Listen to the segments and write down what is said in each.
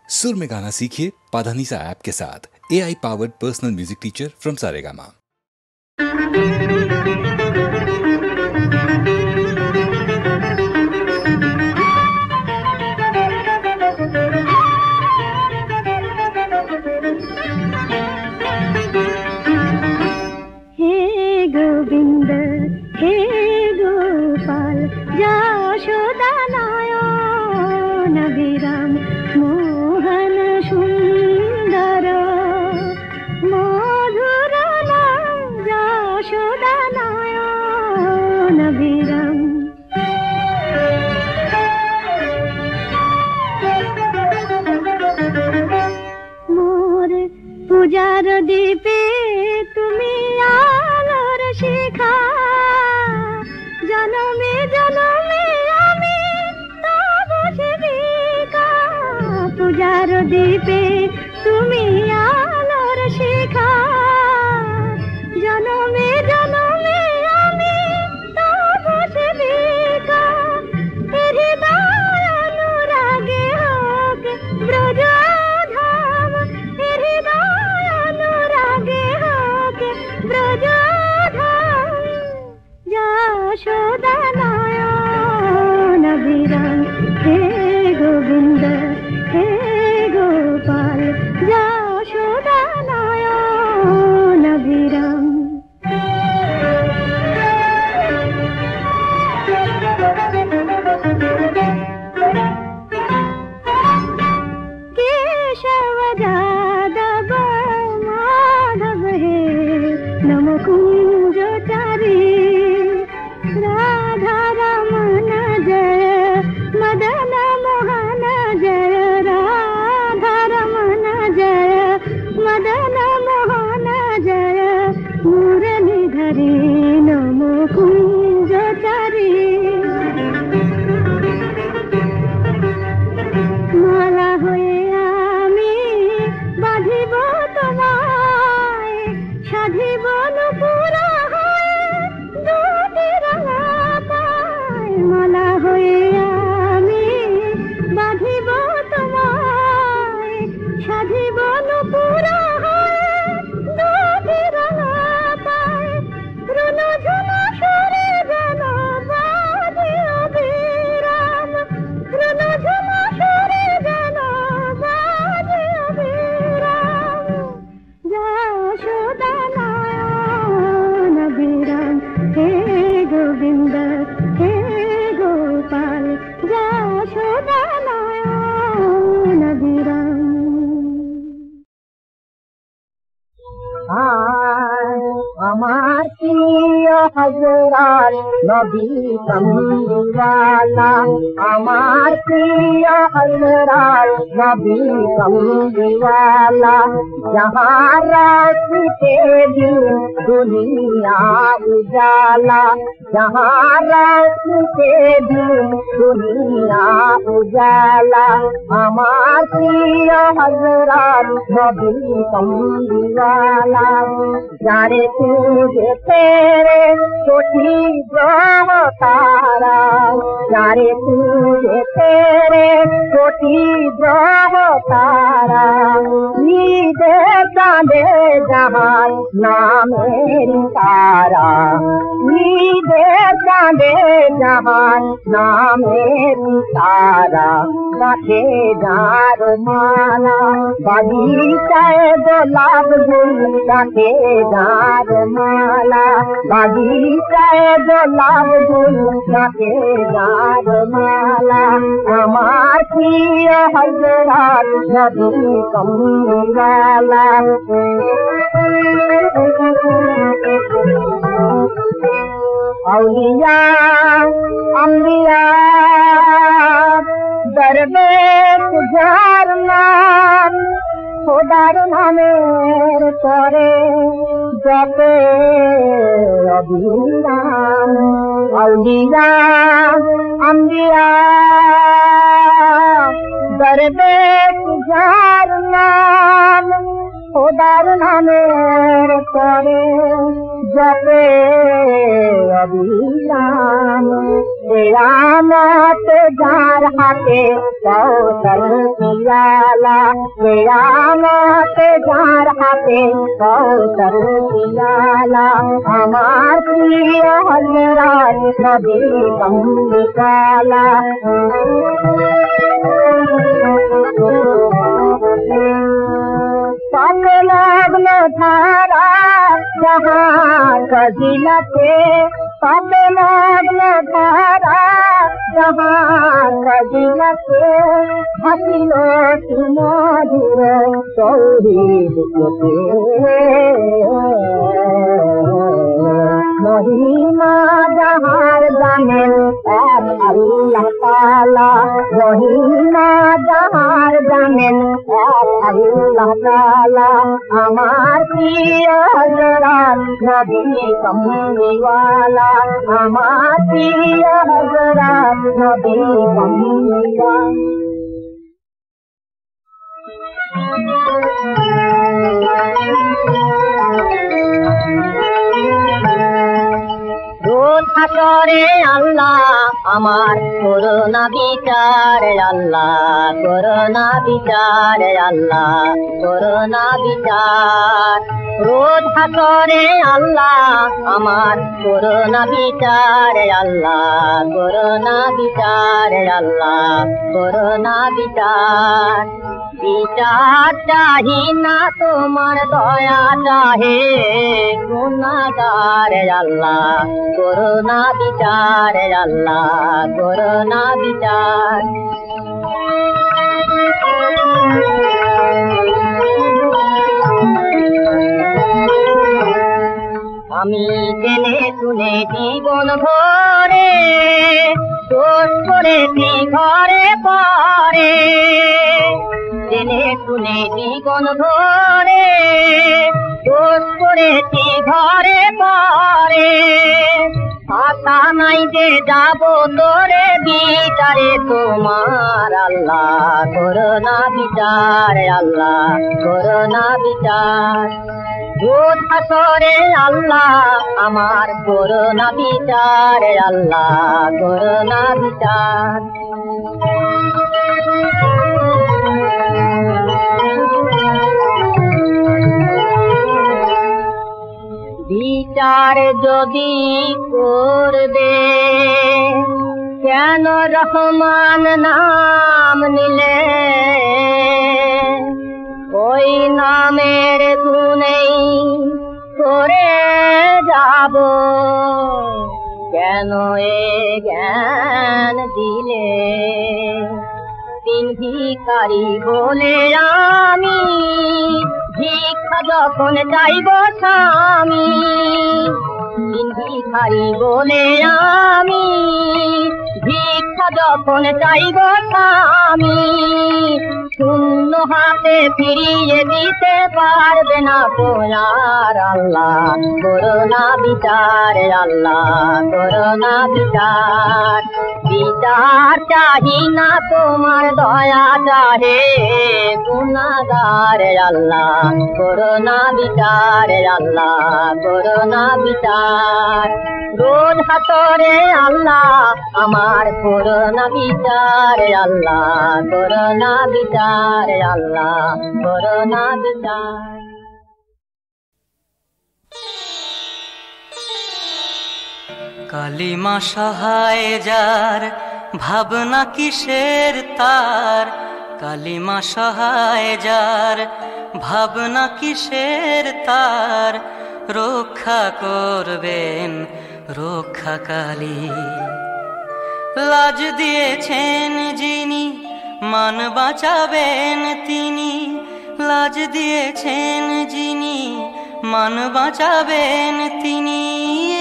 सुर में गाना सीखिए पाधानीसा ऐप के साथ। AI powered personal music teacher from Saregama. हे गोविंद हे गोपाल यशोदा नयन विराम मोहन सुंदर मधुर नाम यशोदा नयन विराम। मोर पूजार दीपे তুমি আলোর শিখা জনমে জনমে আমি তব সেবিকা। পূজার দীপে তুমি আলোর শিখা জনমে জনমে আমি তব সেবিকা। হৃদয় অনুরাগে হোক ব্রজ ধাম, হৃদয় অনুরাগে হোক ব্রজ ধাম। যশোদা নয়ন বিরাম হে গোবিন্দ হে গোপাল যশোদা নয়ন বিরাম। केशव यादव माधव हे नम कुंज चारी। राधा रमन जय मदन मोहन जय, राधा रमन जय मदन मोहन जय। मुरलीधरी नम कुंज चारी। মালা হয়ে আমি বাঁধিব তোমায়, সাধিব নুপুরা হয়ে দুটি রাঙা পায়। মালা হয়ে আমি বাঁধিব তোমায়, সাধিব নুপুরা হয়ে দুটি রাঙা পায়। রুনু ঝুনু সুরে যেন বাজে অবিরাম, রুনু ঝুনু সুরে যেন বাজে অবিরাম। যশোদা নয়ন বিরাম হে গোবিন্দ হে গোপাল যশোদা নয়ন বিরাম। আমার প্রিয় হযরত নবী কমলিওয়ালা, আমার প্রিয় হযরত নবী কমলিওয়ালা। जहाँ रास्ते दिन दुनिया उजाला, जहाँ रास्ते दिन दुनिया उजाला। আমার প্রিয় হযরত নবী কমলিওয়ালা। যারে তুঝে তেরে কোটি গ্রহ তারা, যারে তুঝে তেরে কোটি গ্রহ তারা। ঈদে চাঁদে জাহান নামের তারা, ঈদে চাঁদে জাহান নামের তারা। গাছে যার মালা বাগিচায় গোলাপ ফুল, গাছে যার মালা বাগিচায় গোলাপ ফুল, গাছে যার মালা। আমার প্রিয় হযরত নবী কমলিওয়ালা। औलिया अंबिया दरवेश जार नाम, খোদার নামের পরে জপে অবিরাম। আউলিয়া আম্বিয়া দরবেশ जार नाम, খোদার নামের পরে জপে অবিরাম। कियामत जार हाथे कौसर पियाला कियामत जार हाथे कौसर पियाला हमार प्रिय हजरत नबी कमलिकाला लग्न धारा जहाँ कजिलते पद लग्न धारा जहाँ कजिलते हसिलो सुमधुर तौहीद महिमा जहार जानेन एक अल्लाह ताला महिमा जहार जानेन एक अल्लाह ताला हमार प्रिय हजरत नबी कमलीवाला हमार प्रिय हजरत नबी कमलीवाला रोज हासरे अल्लाह আমার করোনা বিচার আল্লাহ করোনা বিচার আল্লাহ করোনা বিচার রোজ হাসরে আল্লাহ আমার করোনা বিচার আল্লাহ করোনা বিচার আল্লাহ করোনা বিচার বিচার চাহি না তোমার দয়া চাহে গুনাহগার আল্লাহ করোনা বিচার আল্লাহ করোনা বিচার আমি জেনে শুনে জীবন ভরে দোষ করেছি ঘরে পরে জেনে শুনে জীবন ভরে দোষ করেছি ঘরে পরে আশা নাই যে যাব তোরে বিচারে তোমার আল্লাহ করোনা বিচার আল্লাহ করোনা বিচার রোজ হাসরে আল্লাহ আমার করোনা বিচার আল্লাহ করোনা বিচার বিচার যদি করবে কেন রহমান নাম নিলে ওই নামের গুণেই করে যাব কেন এ জ্ঞান দিলে তিন ভিখারি বলে আমি ভিক্ষা যখন চাইব স্বামী তিন ভিখারি বলে আমি ভিক্ষা যখন চাইব স্বামী শূন্য হাতে ফিরিয়ে দিতে পারবে না তোমার আল্লাহ করোনা বিচার আল্লাহ করোনা বিচার বিচার চাহি না তোমার দয়া চাহে গুনাহগার আল্লাহ করোনা বিচার আল্লাহ করোনা বিচার রোজ হাসরে আল্লাহ আমার করোনা বিচার আল্লাহ করোনা বিচার আল্লাহ করোনা বিচার কালিমা সহায় যার ভাবনা কিসের তার কালিমা সহায় যার ভাবনা কিসের তার রক্ষা করবেন রক্ষাকালী লাজ দিয়েছেন যিনি মান বাঁচাবেন তিনি লাজ দিয়েছেন যিনি মান বাঁচাবেন তিনি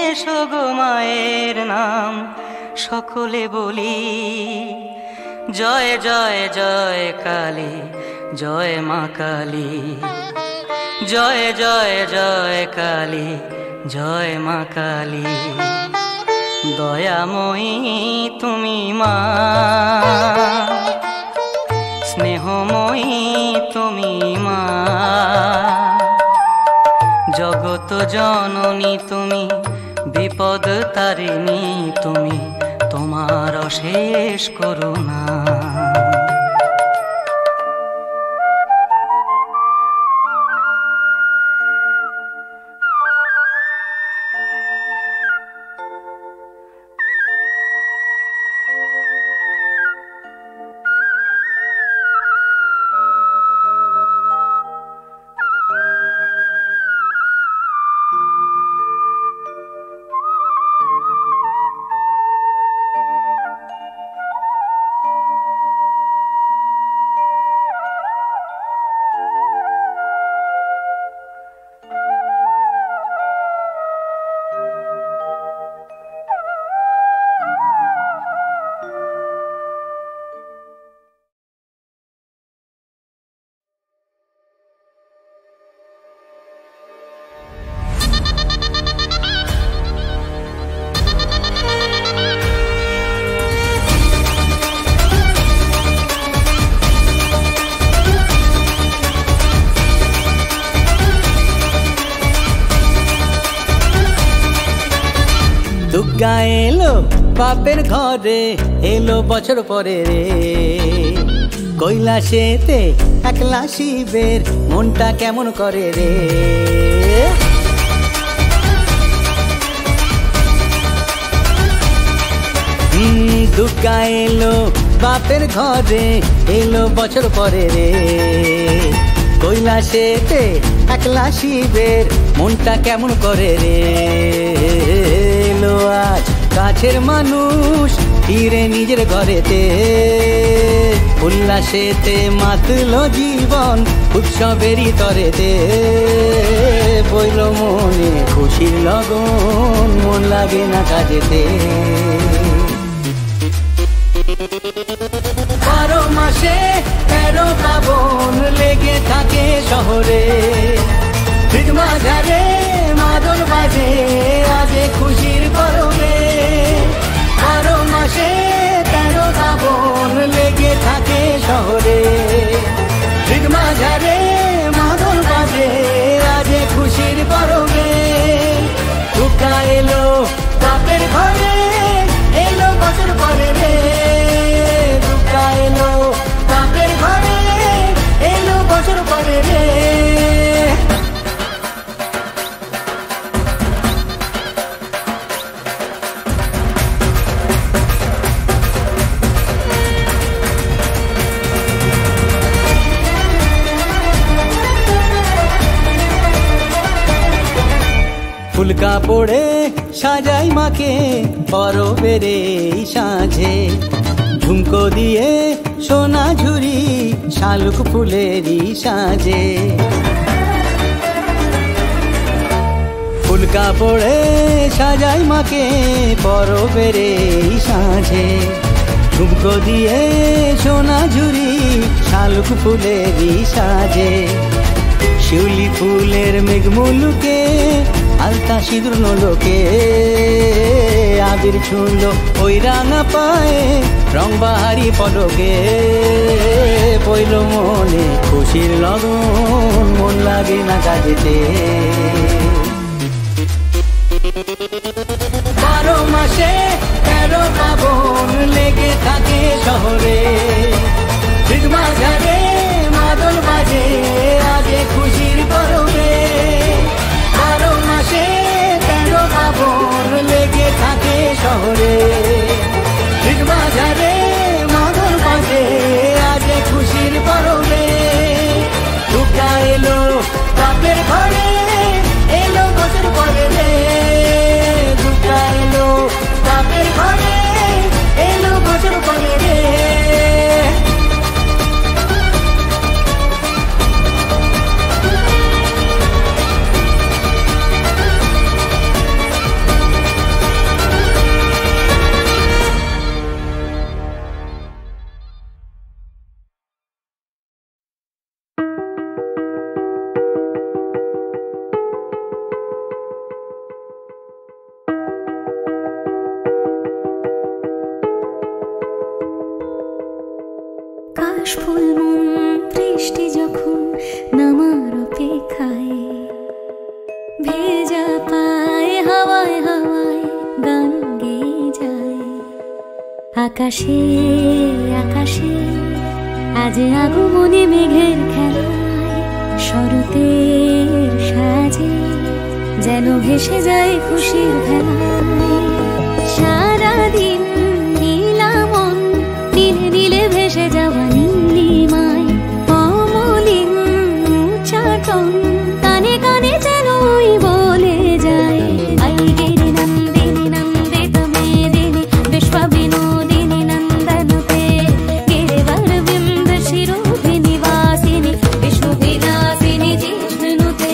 এসো গো মায়ের নাম সকলে বলি জয় জয় জয় কালী জয় মা কালী জয় জয় জয় কালী জয় মা কালী দয়াময়ী তুমি মা স্নেহময়ী তুমি মা জগত জননী তুমি বিপদ তারিণী তুমি তোমার অশেষ করুণা। দুর্গা এলো বাপের ঘরে, এলো বছর পরে রে। কৈলাসেতে একলা শিবের মনটা কেমন করে রে। দুর্গা এলো বাপের ঘরে, এলো বছর পরে রে। কৈলাসেতে একলা শিবের মনটা কেমন করে রে। এলো আজ কাছের মানুষ ফিরে নিজের ঘরেতে, উল্লাসেতে মাতলো জীবন উৎসবেরই তরেতে। বইল মনে খুশির লগন, মন লাগে না কাজেতে। 12 মাসে 13 পাবন লেগে থাকে শহরে। ঠিক মাঝারে মাদল বাজে আজে খুশির পরবে। 12 মাসে 13 পাবন লেগে থাকে শহরে। ঠিক মাঝারে মাদল বাজে আজে খুশির পরবে। দুর্গা এলো বাপের ঘরে, এলো বছর পরে রে। দুর্গা এলো বাপের ঘরে, এলো বছর পরে রে। ফুল কাপড়ে সাজাই মাকে পরবের এই সাঁঝে। ঝুমকো দিয়ে সোনা ঝুরি শালুক ফুলেরই সাজে। ফুল কাপড়ে সাজাই মাকে পরবের এই সাঁঝে। ঝুমকো দিয়ে সোনা ঝুরি শালুক ফুলেরই সাজে। শিউলি ফুলের মেঘমুলুকে আলতা সিঁদুর নলোকে। আবির ছুঁলো ওই রাঙা পায়ে রং বাহারি পলকে। পইল মনে খুশির লগন, মন লাগে না কাজেতে। 12 মাসে 13 পাবন লেগে থাকে শহরে। ঠিক মাঝারে মাদল বাজে আজে খুশির পরবে। 12 মাসে 13 পাবন লেগে থাকে শহরে। ঠিক মাঝারে মাদল বাজে আজে খুশির পরবে। দুর্গা এলো বাপের ঘরে, এলো বছর পরে রে। দুর্গা এলো বাপের ঘরে, এলো বছর পরে রে। কাশফুল মন বৃষ্টি যখন নামার অপেক্ষায়, ভেজা পায়ে হাওয়ায় হাওয়ায় গান গেয়ে যায়। আকাশে আকাশে আজ আগমনে মেঘের খেলায় শরতের সাজে যেন ভেসে যায় খুশির ভেলায়। সারাদিন নীলামন নীলে নীলে ভেসে যাওয়া নীলিমায় অমলিন চাটন কানে কানে যেন ওই বলে যায় আইগিরি নন্দিনী নন্দিত মেদিনী বিশ্ব বিনোদিনী নন্দনুতে গিরিবর বিন্দ শিরোভিনী বাসিনী বিষ্ণু বিলাসিনী জিষ্ণুতে।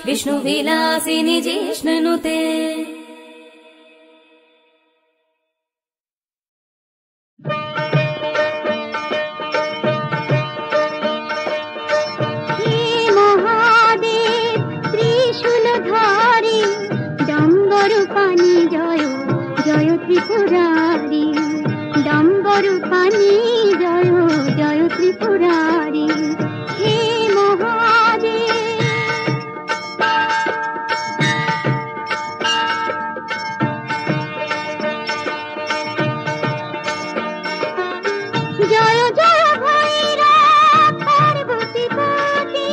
विष्णु विलासिनी जिष्णुते। ত্রিপুরারি ডম্বরু পানি জয় জয় ত্রিপুরারি হে মহাদেব। জয় জয় ভৈরব পার্বতী পতি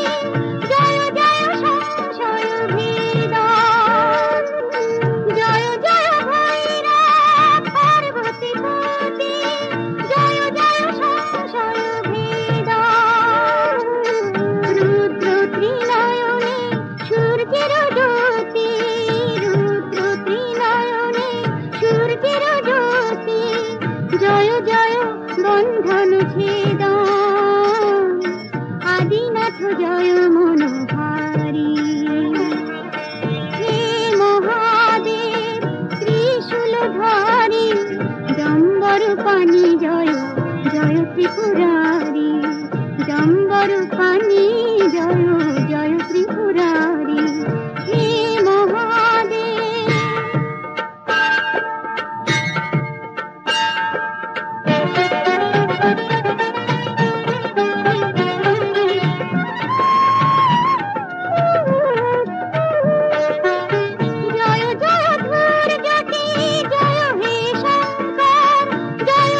জয় জয় সংশয় ভেদ জয় জয় ভৈরব পার্বতী পতি জয় জয় সংশয় ভেদ রুদ্র ত্রিনয়নে সূর্যের জ্যোতি রুদ্র ত্রিনয়নে সূর্যের জ্যোতি জয় জয় বন্ধন ছেদন আদিনাথ জয় মনোহারি হে মহাদেব ত্রিশূলধারী ডম্বর পানি জয় জয় ত্রিপুরারি ডম্বর পানি জয় জয় ত্রিপুরারি হে মহাদেব। জয় জয় ধূর জ্যোতি জয় হে শঙ্কর জয়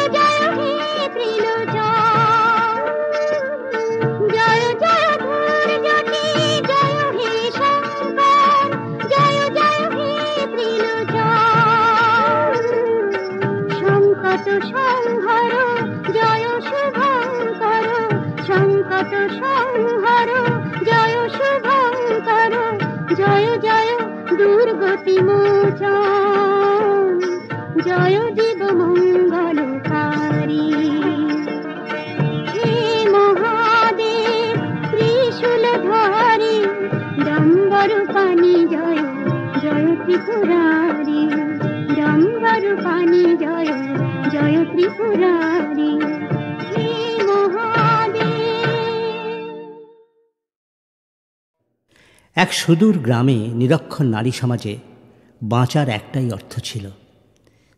যত সংহার জয় শুভঙ্কর জয় জয় দুর্গতি মোচন জয় জীব মঙ্গলকারী হে মহাদেব ত্রিশূলধারী ডম্বরুপানি জয় জয় ত্রিপুরারি ডম্বরুপানি জয় জয় ত্রিপুরারি হে মহাদেব। এক সুদূর গ্রামে নিরক্ষর নারী সমাজে বাঁচার একটাই অর্থ ছিল,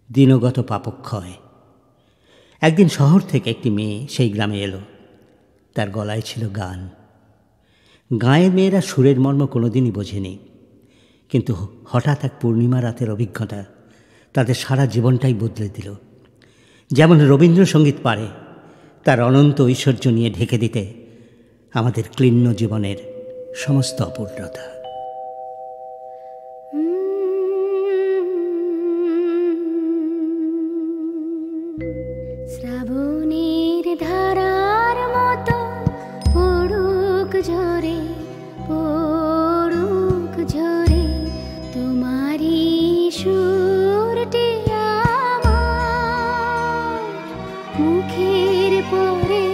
দিনগত পাপক্ষয়। একদিন শহর থেকে একটি মেয়ে সেই গ্রামে এলো। তার গলায় ছিল গান। গাঁয়ের মেয়েরা সুরের মর্ম কোনোদিনই বোঝেনি, কিন্তু হঠাৎ এক পূর্ণিমা রাতের অভিজ্ঞতা তাদের সারা জীবনটাই বদলে দিল। যেমন রবীন্দ্রসঙ্গীত পারে তার অনন্ত ঐশ্বর্য নিয়ে ঢেকে দিতে আমাদের ক্লিন্ন জীবনের সমস্ত অপূর্ণতা। শ্রাবণের ধারার মতো পড়ুক ঝরে পড়ুক ঝরে তোমারি সুরটি আমার মুখের পরে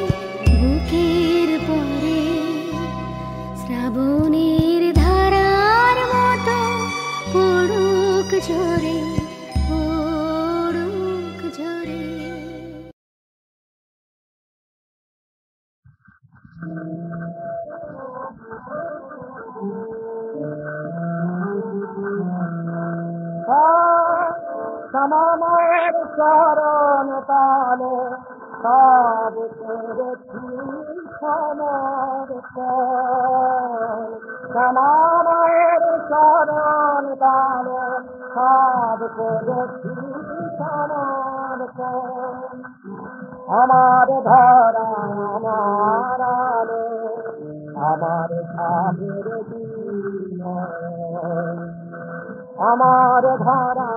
বুকের পরে। শ্রাবণের ধারার মতো পড়ুক ঝরে পড়ুক ঝরে। সমমের চরণ তালে সব করেছি সমর্পণ। সমমের চরণ তালে সব করেছি সমর্পণ। আমার ধরা আমার আলো আমার সাধের দিন, আমার ধরা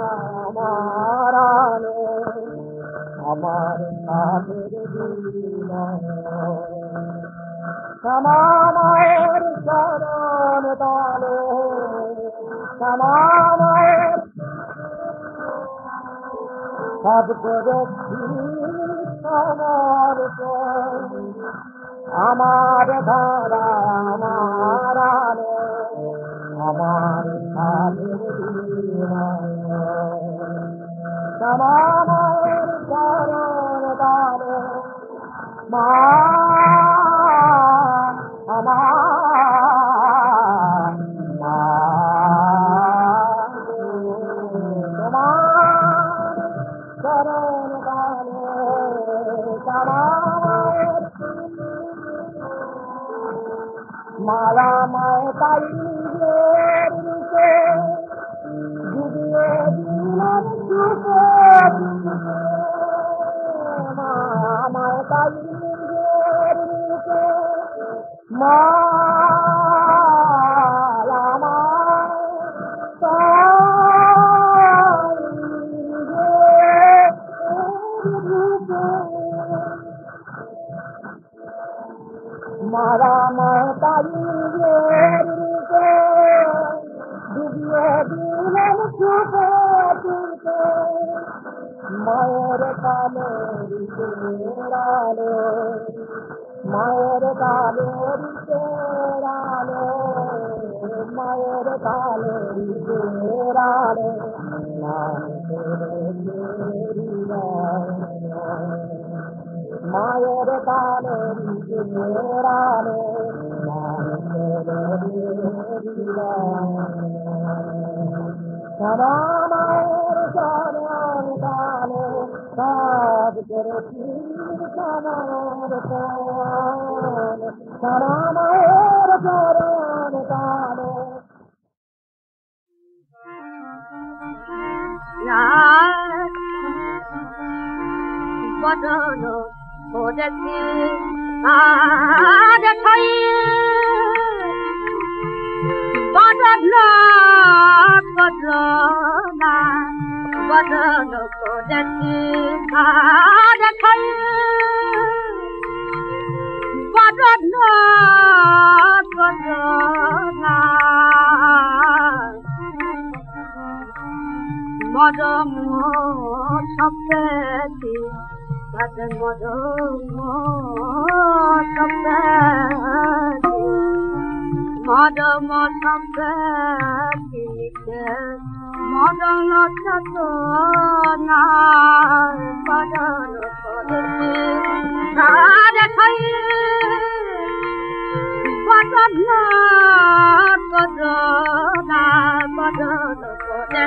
আমার আলো আমার সাধের দিন। সমমের চরণ তালে সমমের সব করেছি সমর্পণ। আমার ধরা আমার আলো আমার সাধের দিন। সমমের চরণ তালে মা আমার মা তোমার চরণ তালে সমমের মালা মায় তাইয়ের রূপে ডুবিয়ে দিলাম সুপে মায় তাইয়ের রূপে মালা মায় তাইয়ের রূপে মারা মাতাইয়ের রূপে ডুবিয়ে দিলেন সুপে তুলতে। মায়ের কালের চেরালো মায়ের কালের চেরালো মায়ের কালের চেরালো মায়ের কালের চেরালো সমমের চরণ তালে সব করেছি সমর্পণ। সমমের চরণ তালে বদল করেছি আজ ঠাই বদল বদল না বদল করেছি আজ ঠাই বদল সপ্তাহে বাদন মদন মদম সপ্তাহে মদন চত না বদন করে খাই বদন কদনা বদন করে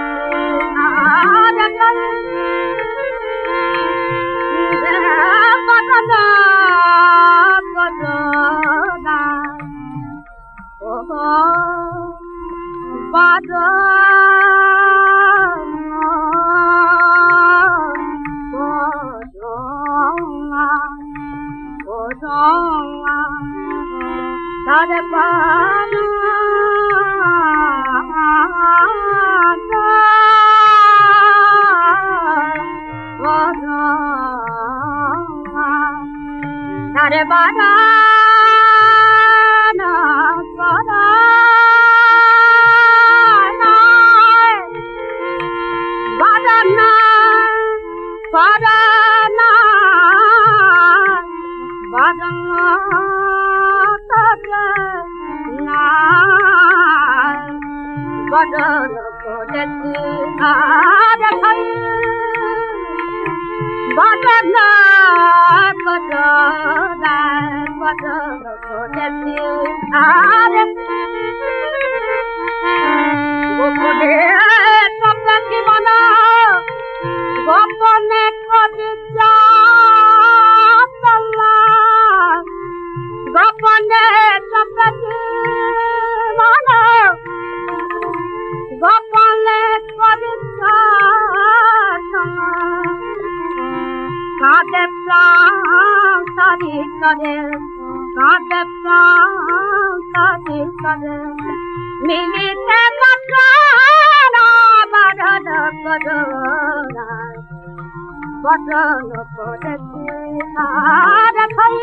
Hare Bada na Bada na Bada na Bada na Bada na Bada na Bada na গোপনে কবি গোপনে সপতি মন গোপনে কবি কাঁদে প্রাণ সারি করে কাঁদে প্রাণ সারি করে মিলিতে বদনা বদন বদন করে আর খাই